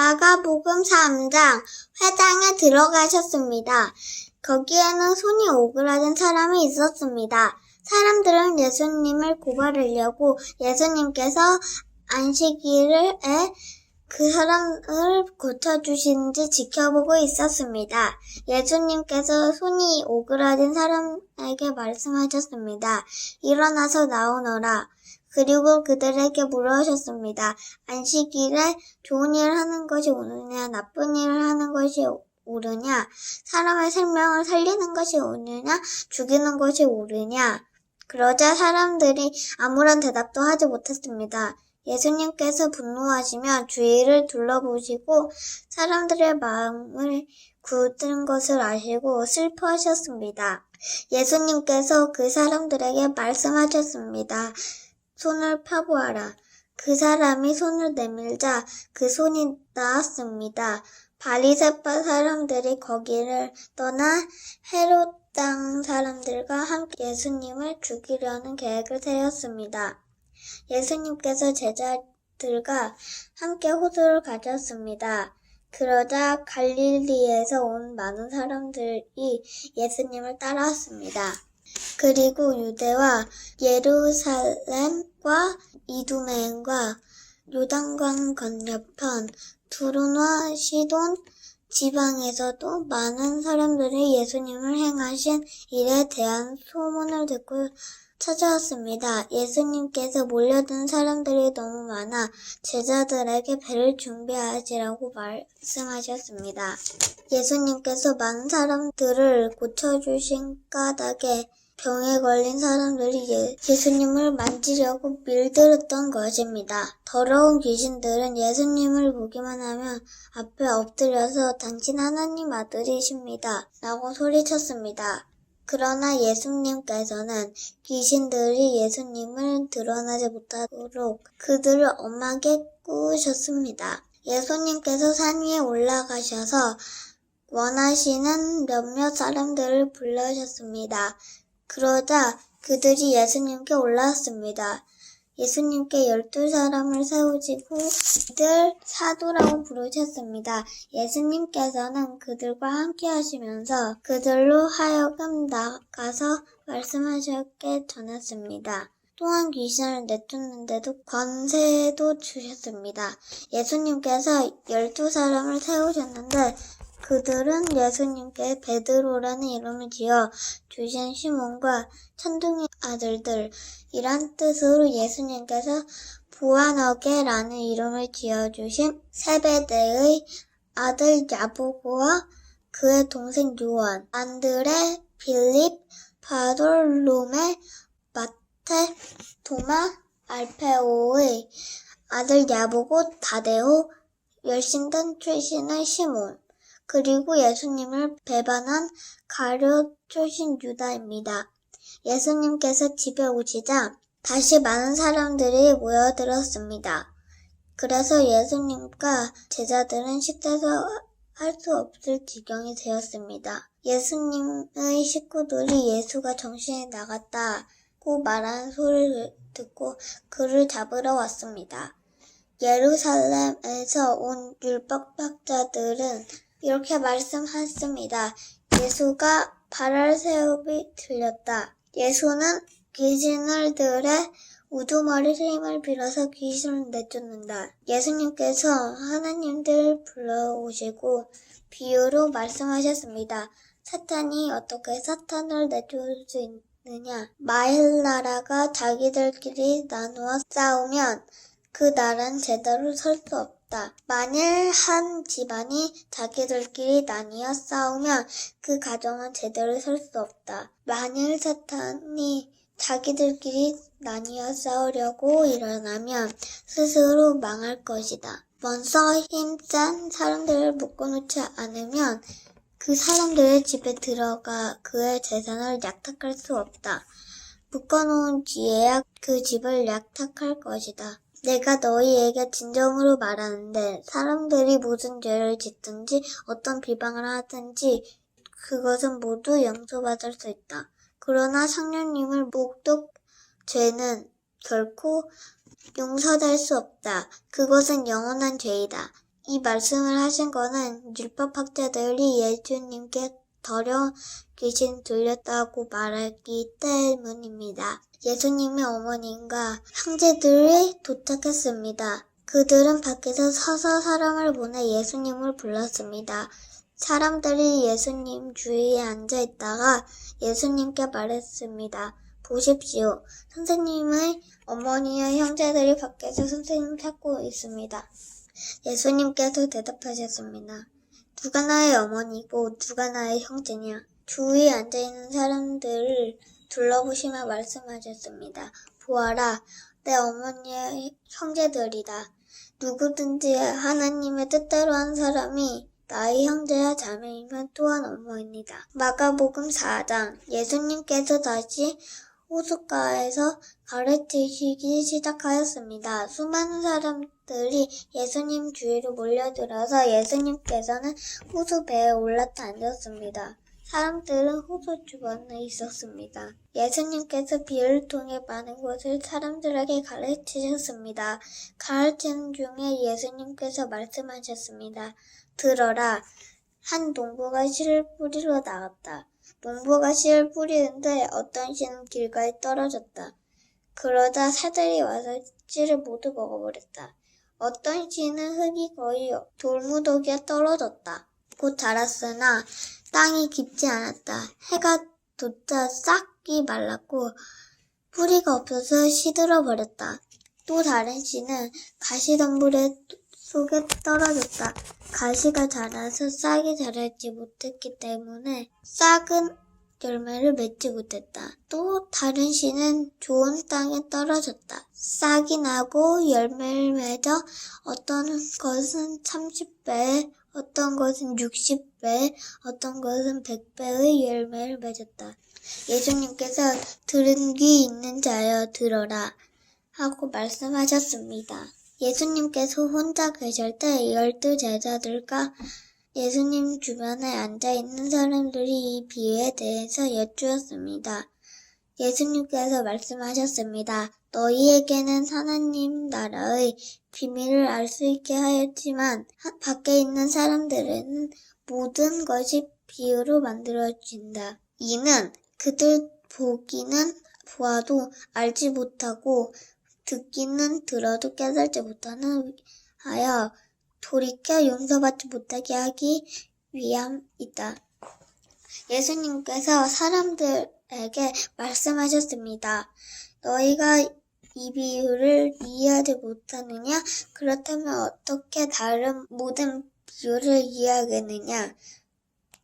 마가복음 3장 회당에 들어가셨습니다. 거기에는 손이 오그라든 사람이 있었습니다. 사람들은 예수님을 고발하려고 예수님께서 안식일에 그 사람을 고쳐주시는지 지켜보고 있었습니다. 예수님께서 손이 오그라든 사람에게 말씀하셨습니다. 일어나서 나오너라. 그리고 그들에게 물으셨습니다. 안식일에 좋은 일을 하는 것이 옳으냐, 나쁜 일을 하는 것이 옳으냐, 사람의 생명을 살리는 것이 옳으냐, 죽이는 것이 옳으냐. 그러자 사람들이 아무런 대답도 하지 못했습니다. 예수님께서 분노하시며 주위를 둘러보시고 사람들의 마음을 굳은 것을 아시고 슬퍼하셨습니다. 예수님께서 그 사람들에게 말씀하셨습니다. 손을 펴보아라. 그 사람이 손을 내밀자 그 손이 나았습니다. 바리새파 사람들이 거기를 떠나 헤롯 땅 사람들과 함께 예수님을 죽이려는 계획을 세웠습니다. 예수님께서 제자들과 함께 호수를 가셨습니다. 그러자 갈릴리에서 온 많은 사람들이 예수님을 따라왔습니다. 그리고 유대와 예루살렘과 이두메과 요단강 건너편 두루와 시돈 지방에서도 많은 사람들이 예수님을 행하신 일에 대한 소문을 듣고 찾아왔습니다. 예수님께서 몰려든 사람들이 너무 많아 제자들에게 배를 준비하시라고 말씀하셨습니다. 예수님께서 많은 사람들을 고쳐주신 까닭에 병에 걸린 사람들이 예수님을 만지려고 밀들었던 것입니다. 더러운 귀신들은 예수님을 보기만 하면 앞에 엎드려서 당신 하나님 아들이십니다. 라고 소리쳤습니다. 그러나 예수님께서는 귀신들이 예수님을 드러나지 못하도록 그들을 엄하게 꾸으셨습니다. 예수님께서 산 위에 올라가셔서 원하시는 몇몇 사람들을 불러셨습니다. 그러자 그들이 예수님께 올라왔습니다. 예수님께 12사람을 세우시고 그들 사도라고 부르셨습니다. 예수님께서는 그들과 함께 하시면서 그들로 하여금 나가서 말씀하셨게 전했습니다. 또한 귀신을 내쫓는데도 권세도 주셨습니다. 예수님께서 12사람을 세우셨는데 그들은 예수님께 베드로라는 이름을 지어 주신 시몬과 천둥의 아들들이란 뜻으로 예수님께서 보아너게라는 이름을 지어주신 세베대의 아들 야고보와 그의 동생 요한, 안드레, 빌립, 바돌로메, 마테, 도마, 알페오의 아들 야고보, 다데오, 열심당 출신의 시몬, 그리고 예수님을 배반한 가룟 출신 유다입니다. 예수님께서 집에 오시자 다시 많은 사람들이 모여들었습니다. 그래서 예수님과 제자들은 식사도 할 수 없을 지경이 되었습니다. 예수님의 식구들이 예수가 정신이 나갔다고 말하는 소리를 듣고 그를 잡으러 왔습니다. 예루살렘에서 온 율법학자들은 이렇게 말씀하셨습니다. 예수가 바랄세웁이 들렸다. 예수는 귀신들의 우두머리 힘을 빌어서 귀신을 내쫓는다. 예수님께서 하나님들 불러오시고 비유로 말씀하셨습니다. 사탄이 어떻게 사탄을 내쫓을 수 있느냐? 만일 나라가 자기들끼리 나누어 싸우면 그 나라는 제대로 설 수 없다. 만일 한 집안이 자기들끼리 나뉘어 싸우면 그 가정은 제대로 설 수 없다. 만일 사탄이 자기들끼리 나뉘어 싸우려고 일어나면 스스로 망할 것이다. 먼저 힘센 사람들을 묶어놓지 않으면 그 사람들의 집에 들어가 그의 재산을 약탈할 수 없다. 묶어놓은 뒤에야 그 집을 약탈할 것이다. 내가 너희에게 진정으로 말하는데 사람들이 무슨 죄를 짓든지 어떤 비방을 하든지 그것은 모두 용서받을 수 있다. 그러나 상류님을 목독 죄는 결코 용서될 수 없다. 그것은 영원한 죄이다. 이 말씀을 하신 거는 율법학자들이 예수님께 더러운 귀신 들렸다고 말하기 때문입니다. 예수님의 어머님과 형제들이 도착했습니다. 그들은 밖에서 서서 사람을 보내 예수님을 불렀습니다. 사람들이 예수님 주위에 앉아 있다가 예수님께 말했습니다. 보십시오. 선생님의 어머니와 형제들이 밖에서 선생님을 찾고 있습니다. 예수님께서 대답하셨습니다. 누가 나의 어머니고 누가 나의 형제냐? 주위에 앉아있는 사람들을 둘러보시며 말씀하셨습니다. 보아라, 내 어머니의 형제들이다. 누구든지 하나님의 뜻대로 한 사람이 나의 형제야 자매이면 또한 어머니이다. 마가복음 4장. 예수님께서 다시 호숫가에서 가르치시기 시작하였습니다. 수많은 사람들이 예수님 주위로 몰려들어서 예수님께서는 호수배에 올라타 앉았습니다. 사람들은 호수 주변에 있었습니다. 예수님께서 비를 통해 많은 것을 사람들에게 가르치셨습니다. 가르치는 중에 예수님께서 말씀하셨습니다. 들어라, 한 농부가 씨를 뿌리러 나갔다. 농부가 씨를 뿌리는데 어떤 씨는 길가에 떨어졌다. 그러자 새들이 와서 씨를 모두 먹어버렸다. 어떤 씨는 흙이 거의 돌무더기에 떨어졌다. 곧 자랐으나 땅이 깊지 않았다. 해가 돋자 싹이 말랐고 뿌리가 없어서 시들어 버렸다. 또 다른 씨는 가시덤불에 속에 떨어졌다. 가시가 자라서 싹이 자라지 못했기 때문에 싹은 열매를 맺지 못했다. 또 다른 씨는 좋은 땅에 떨어졌다. 싹이 나고 열매를 맺어 어떤 것은 30배, 어떤 것은 60배, 어떤 것은 100배의 열매를 맺었다. 예수님께서 들은 귀 있는 자여 들어라 하고 말씀하셨습니다. 예수님께서 혼자 계실 때 12 제자들과 예수님 주변에 앉아있는 사람들이 이 비유에 대해서 여쭈었습니다. 예수님께서 말씀하셨습니다. 너희에게는 하나님 나라의 비밀을 알 수 있게 하였지만 밖에 있는 사람들에는 모든 것이 비유로 만들어진다. 이는 그들 보기는 보아도 알지 못하고 듣기는 들어도 깨달지 못하는 하여 돌이켜 용서받지 못하게 하기 위함이다. 예수님께서 사람들에게 말씀하셨습니다. 너희가 이 비유를 이해하지 못하느냐? 그렇다면 어떻게 다른 모든 비유를 이해하겠느냐?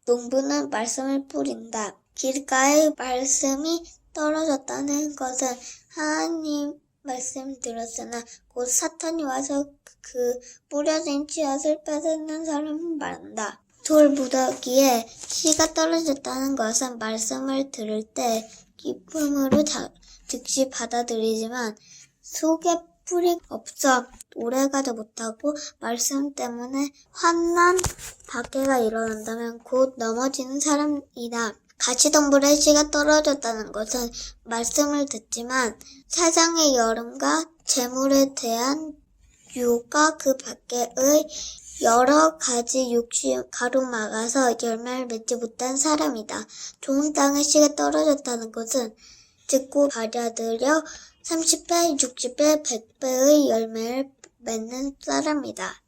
농부는 말씀을 뿌린다. 길가에 말씀이 떨어졌다는 것은 하나님 말씀 들었으나 곧 사탄이 와서 그 뿌려진 씨앗을 뺏는 사람을 말한다. 돌무더기에 씨가 떨어졌다는 것은 말씀을 들을 때 기쁨으로 즉시 받아들이지만 속에 풀이 없어 오래가지 못하고 말씀 때문에 환난 박해가 일어난다면 곧 넘어지는 사람이다. 가시덤불에 씨가 떨어졌다는 것은 말씀을 듣지만 세상의 여름과 재물에 대한 유혹과 그 밖에의 여러 가지 욕심 가로막아서 열매를 맺지 못한 사람이다. 좋은 땅에 씨가 떨어졌다는 것은 듣고 받아들여 30배, 60배, 100배의 열매를 맺는 사람이다.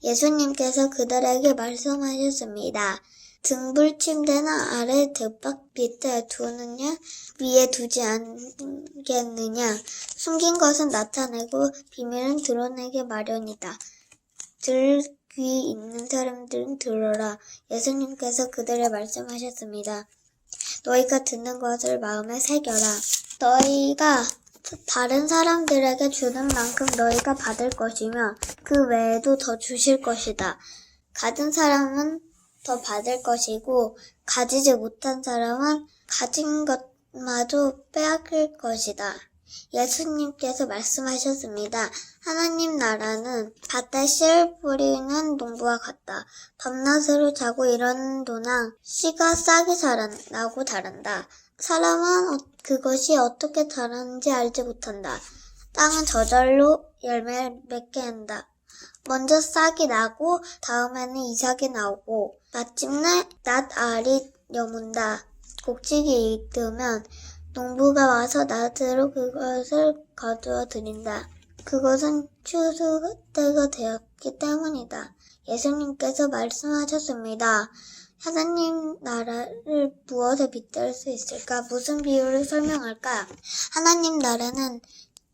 예수님께서 그들에게 말씀하셨습니다. 등불 침대나 아래 덮밥 밑에 두느냐 위에 두지 않겠느냐. 숨긴 것은 나타내고 비밀은 드러내기 마련이다. 들을 귀 있는 사람들은 들어라. 예수님께서 그들에게 말씀하셨습니다. 너희가 듣는 것을 마음에 새겨라. 너희가 다른 사람들에게 주는 만큼 너희가 받을 것이며 그 외에도 더 주실 것이다. 가진 사람은 더 받을 것이고 가지지 못한 사람은 가진 것마저 빼앗길 것이다. 예수님께서 말씀하셨습니다. 하나님 나라는 밭에 씨를 뿌리는 농부와 같다. 밤낮으로 자고 일어나는 동안 씨가 싹이 자라나고 자란다. 사람은 그것이 어떻게 자라는지 알지 못한다. 땅은 저절로 열매를 맺게 한다. 먼저 싹이 나고 다음에는 이삭이 나오고 마침내 낫알이 여문다. 곡식이 익으면 농부가 와서 낫으로 그것을 거두어 들인다. 그것은 추수 때가 되었기 때문이다. 예수님께서 말씀하셨습니다. 하나님 나라를 무엇에 빗댈 수 있을까? 무슨 비유를 설명할까? 하나님 나라는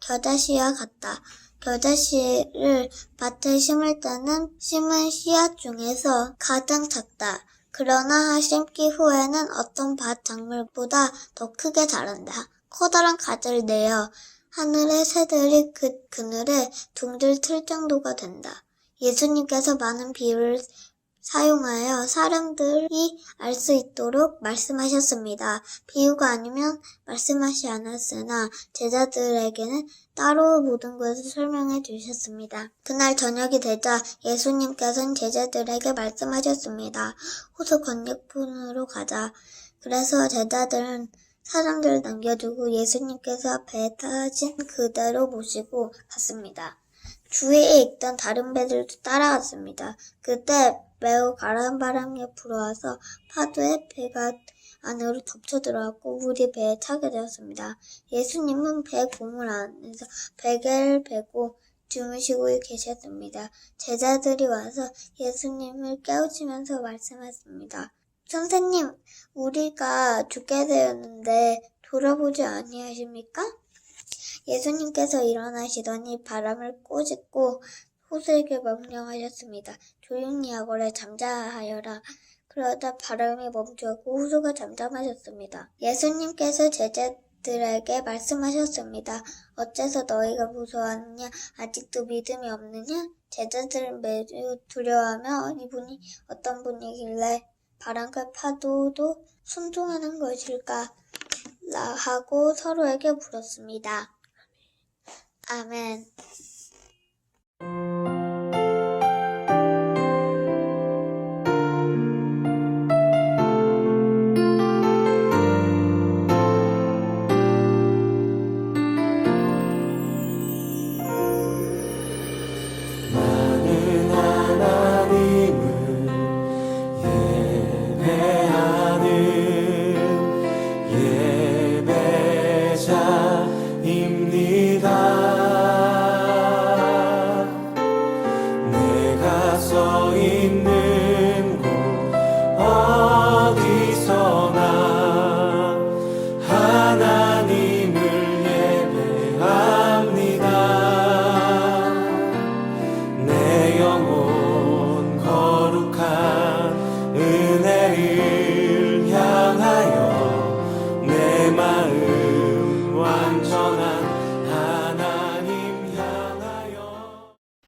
겨자씨와 같다. 겨자씨를 밭에 심을 때는 심은 씨앗 중에서 가장 작다. 그러나 심기 후에는 어떤 밭 작물보다 더 크게 자란다. 커다란 가지를 내어 하늘의 새들이 그 그늘에 둥들 틀 정도가 된다. 예수님께서 많은 비유를 사용하여 사람들이 알 수 있도록 말씀하셨습니다. 비유가 아니면 말씀하지 않았으나 제자들에게는 따로 모든 것을 설명해 주셨습니다. 그날 저녁이 되자 예수님께서는 제자들에게 말씀하셨습니다. 호수 건너편으로 가자. 그래서 제자들은 사람들을 남겨두고 예수님께서 배에 타신 그대로 모시고 갔습니다. 주위에 있던 다른 배들도 따라갔습니다. 그때 매우 강한 바람이 불어와서 파도에 배가 안으로 덮쳐 들어갔고 물이 배에 차게 되었습니다. 예수님은 배 고물 안에서 베개를 베고 주무시고 계셨습니다. 제자들이 와서 예수님을 깨우치면서 말씀했습니다. 선생님, 우리가 죽게 되었는데 돌아보지 아니하십니까? 예수님께서 일어나시더니 바람을 꼬집고 호수에게 명령하셨습니다. 조용히 하거라 잠잠하여라. 그러다 바람이 멈추었고 호수가 잠잠하셨습니다. 예수님께서 제자들에게 말씀하셨습니다. 어째서 너희가 무서워하느냐? 아직도 믿음이 없느냐? 제자들은 매우 두려워하며 이분이 어떤 분이길래 바람과 파도도 순종하는 것일까? 하고 서로에게 물었습니다. 아멘. 나는 하나님을 예배하는 예배자입니다. 내가 서 있는 곳 어디서나 하나님을 예배합니다. 내 영혼 거룩한